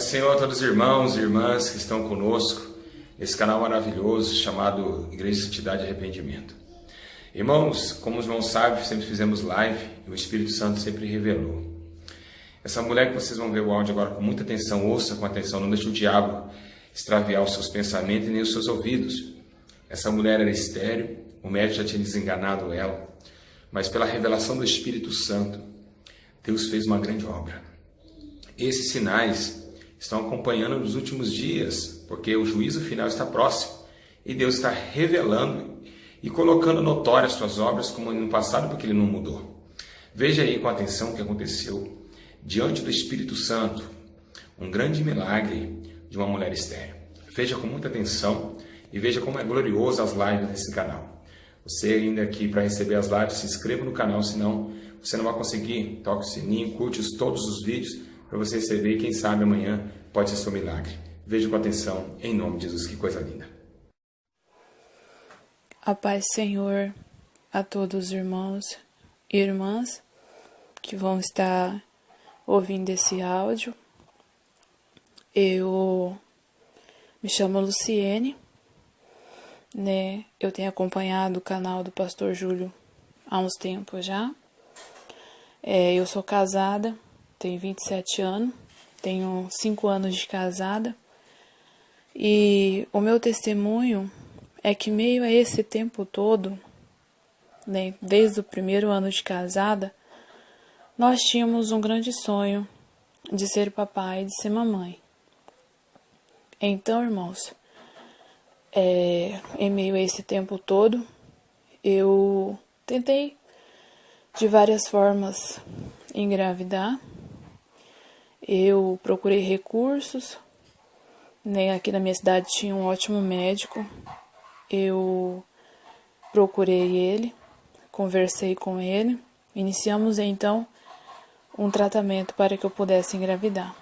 Senhor, a todos os irmãos e irmãs que estão conosco nesse canal maravilhoso chamado Igreja Santidade e Arrependimento. Irmãos, como os irmãos sabem, sempre fizemos live e o Espírito Santo sempre revelou. Essa mulher que vocês vão ver o áudio agora com muita atenção, ouça com atenção, não deixe o diabo extraviar os seus pensamentos e nem os seus ouvidos. Essa mulher era estéril, o médico já tinha desenganado ela, mas pela revelação do Espírito Santo, Deus fez uma grande obra. Esses sinais estão acompanhando nos últimos dias, porque o juízo final está próximo e Deus está revelando e colocando notórias suas obras como no passado, porque Ele não mudou. Veja aí com atenção o que aconteceu diante do Espírito Santo, um grande milagre de uma mulher estéril. Veja com muita atenção e veja como é glorioso as lives desse canal. Você ainda aqui para receber as lives, se inscreva no canal, senão você não vai conseguir. Toque o sininho, curte todos os vídeos para você receber e quem sabe amanhã pode ser seu milagre. Veja com atenção, em nome de Jesus, que coisa linda. A paz, Senhor, a todos os irmãos e irmãs que vão estar ouvindo esse áudio. Eu me chamo Luciene, né? Eu tenho acompanhado o canal do Pastor Júlio há uns tempos já. Eu sou casada, tenho 27 anos, tenho 5 anos de casada. E o meu testemunho é que meio a esse tempo todo, né, desde o primeiro ano de casada, nós tínhamos um grande sonho de ser papai e de ser mamãe. Então, irmãos, em meio a esse tempo todo, eu tentei de várias formas engravidar. Eu procurei recursos, né? Aqui na minha cidade tinha um ótimo médico. Eu procurei ele, conversei com ele, iniciamos então um tratamento para que eu pudesse engravidar.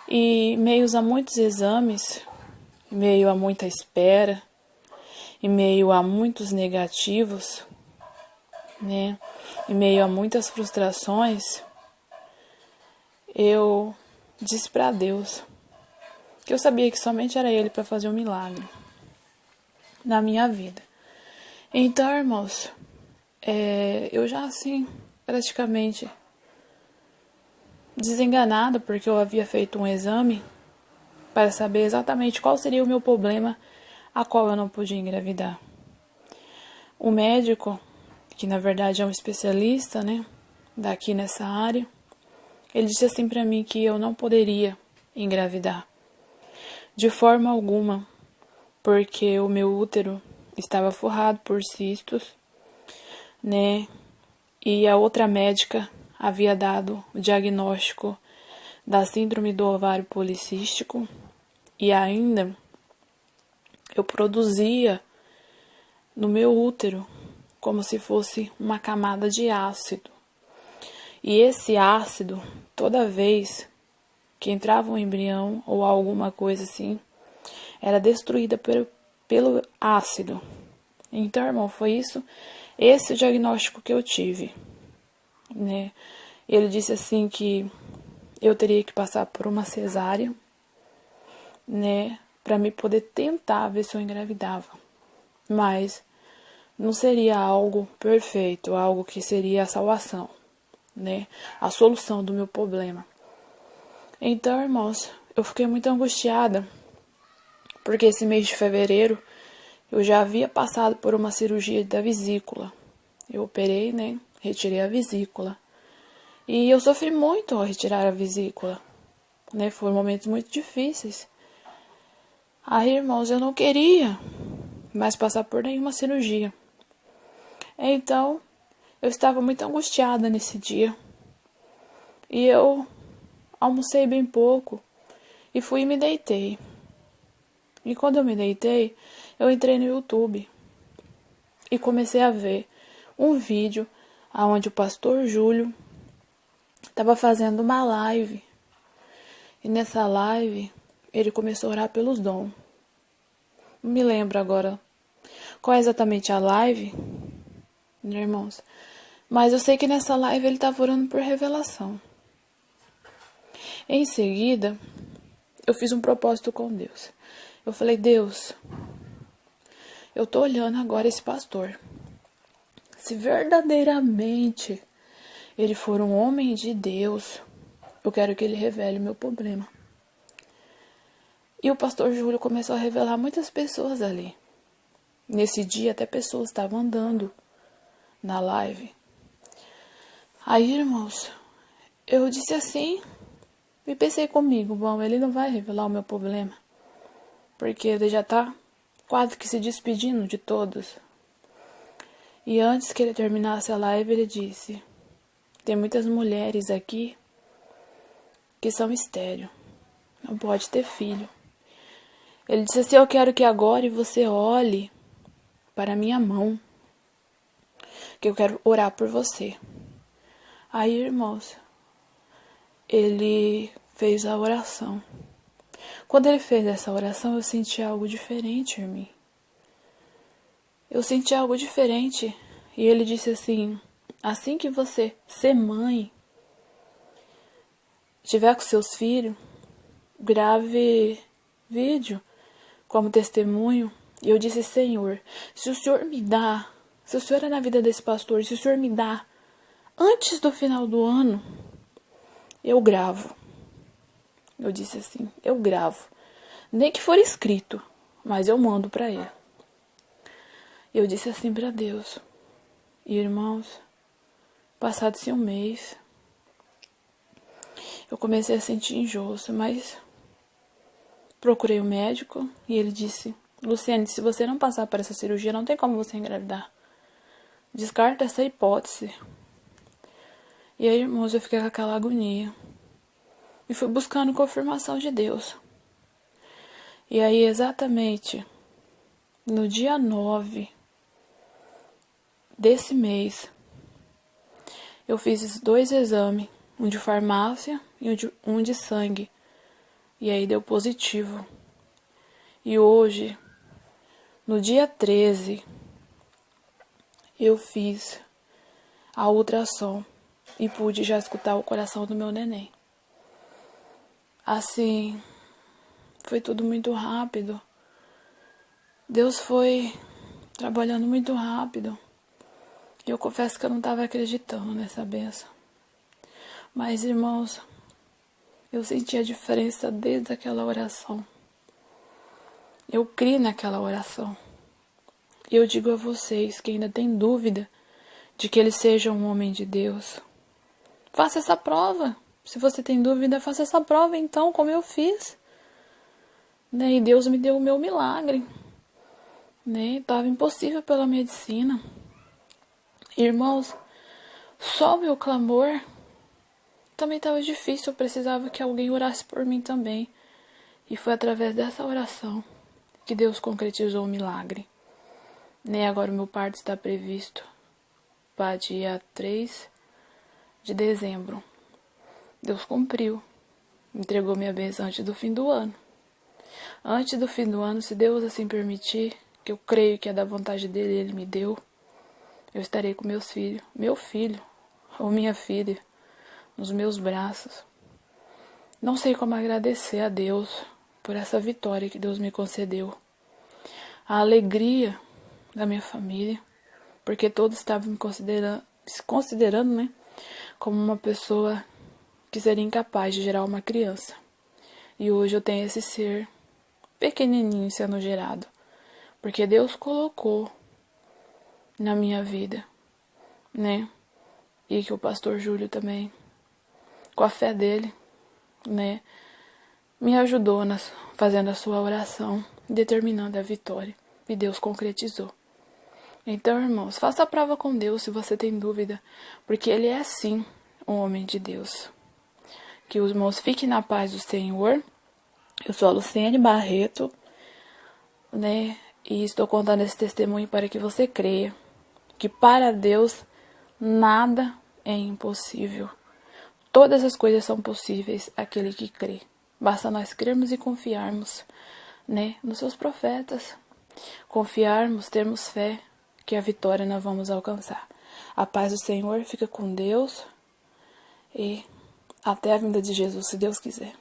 E meio a muitos exames, meio a muita espera, e meio a muitos negativos, né? E meio a muitas frustrações, eu disse para Deus que eu sabia que somente era Ele para fazer um milagre na minha vida. Então, irmãos, eu já assim, praticamente desenganada, porque eu havia feito um exame para saber exatamente qual seria o meu problema a qual eu não podia engravidar. O médico, que na verdade é um especialista, né, daqui nessa área, ele disse assim para mim que eu não poderia engravidar de forma alguma, porque o meu útero estava forrado por cistos, né? E a outra médica havia dado o diagnóstico da síndrome do ovário policístico e ainda eu produzia no meu útero como se fosse uma camada de ácido. E esse ácido, toda vez que entrava um embrião ou alguma coisa assim, era destruída pelo ácido. Então, irmão, foi esse o diagnóstico que eu tive, né? Ele disse assim que eu teria que passar por uma cesárea, né, para me poder tentar ver se eu engravidava. Mas não seria algo perfeito, algo que seria a salvação, né? A solução do meu problema. Então, irmãos, eu fiquei muito angustiada, porque esse mês de fevereiro eu já havia passado por uma cirurgia da vesícula. Eu operei, né? Retirei a vesícula. E eu sofri muito ao retirar a vesícula, né? Foram momentos muito difíceis. Aí, irmãos, eu não queria mais passar por nenhuma cirurgia. Então, eu estava muito angustiada nesse dia. E eu almocei bem pouco e fui e me deitei. E quando eu me deitei, eu entrei no YouTube e comecei a ver um vídeo onde o pastor Júlio estava fazendo uma live. E nessa live, ele começou a orar pelos dons. Não me lembro agora qual é exatamente a live, né, irmãos? Mas eu sei que nessa live ele estava orando por revelação. Em seguida, eu fiz um propósito com Deus. Eu falei, Deus, eu tô olhando agora esse pastor. Se verdadeiramente ele for um homem de Deus, eu quero que ele revele o meu problema. E o pastor Júlio começou a revelar muitas pessoas ali. Nesse dia, até pessoas estavam andando na live. Aí, irmãos, eu disse assim, e pensei comigo, bom, ele não vai revelar o meu problema, porque ele já tá quase que se despedindo de todos. E antes que ele terminasse a live, ele disse, tem muitas mulheres aqui que são estéril, não pode ter filho. Ele disse assim, eu quero que agora você olhe para a minha mão, que eu quero orar por você. Aí, irmãos, ele fez a oração. Quando ele fez essa oração, eu senti algo diferente em mim. Eu senti algo diferente. E ele disse assim que você ser mãe, tiver com seus filhos, grave vídeo como testemunho. E eu disse, Senhor, se o Senhor me dá, se o Senhor é na vida desse pastor, se o Senhor me dá, antes do final do ano, eu gravo. Eu disse assim, eu gravo. Nem que for escrito, mas eu mando para ele. Eu disse assim para Deus, irmãos, passado-se um mês, eu comecei a sentir enjoo, mas procurei o médico e ele disse, Luciane, se você não passar por essa cirurgia, não tem como você engravidar. Descarta essa hipótese. E aí, irmãos, eu fiquei com aquela agonia. E fui buscando confirmação de Deus. E aí, exatamente no dia 9 desse mês, eu fiz 2 exames, um de farmácia e um de sangue. E aí deu positivo. E hoje, no dia 13, eu fiz a ultrassom e pude já escutar o coração do meu neném. Assim, foi tudo muito rápido. Deus foi trabalhando muito rápido. E eu confesso que eu não estava acreditando nessa bênção. Mas, irmãos, eu senti a diferença desde aquela oração. Eu criei naquela oração. E eu digo a vocês que ainda tem dúvida de que ele seja um homem de Deus, faça essa prova. Se você tem dúvida, faça essa prova então, como eu fiz. Né? E Deus me deu o meu milagre. Né? Estava impossível pela medicina. Irmãos, só o meu clamor também estava difícil. Eu precisava que alguém orasse por mim também. E foi através dessa oração que Deus concretizou o milagre. Né? Agora o meu parto está previsto para dia 3 de dezembro. Deus cumpriu. Entregou minha bênção antes do fim do ano. Antes do fim do ano, se Deus assim permitir, que eu creio que é da vontade dele, ele me deu, eu estarei com meus filhos, meu filho ou minha filha, nos meus braços. Não sei como agradecer a Deus por essa vitória que Deus me concedeu. A alegria da minha família, porque todos estavam me considerando, né, como uma pessoa que seria incapaz de gerar uma criança. E hoje eu tenho esse ser pequenininho sendo gerado, porque Deus colocou na minha vida, né? E que o pastor Júlio também, com a fé dele, né, me ajudou fazendo a sua oração, determinando a vitória. E Deus concretizou. Então, irmãos, faça a prova com Deus se você tem dúvida, porque ele é sim um homem de Deus. Que os irmãos fiquem na paz do Senhor. Eu sou a Luciane Barreto, né? E estou contando esse testemunho para que você creia que para Deus nada é impossível. Todas as coisas são possíveis àquele que crê. Basta nós crermos e confiarmos, né, nos seus profetas. Confiarmos, termos fé que a vitória nós vamos alcançar. A paz do Senhor fica com Deus e até a vinda de Jesus, se Deus quiser.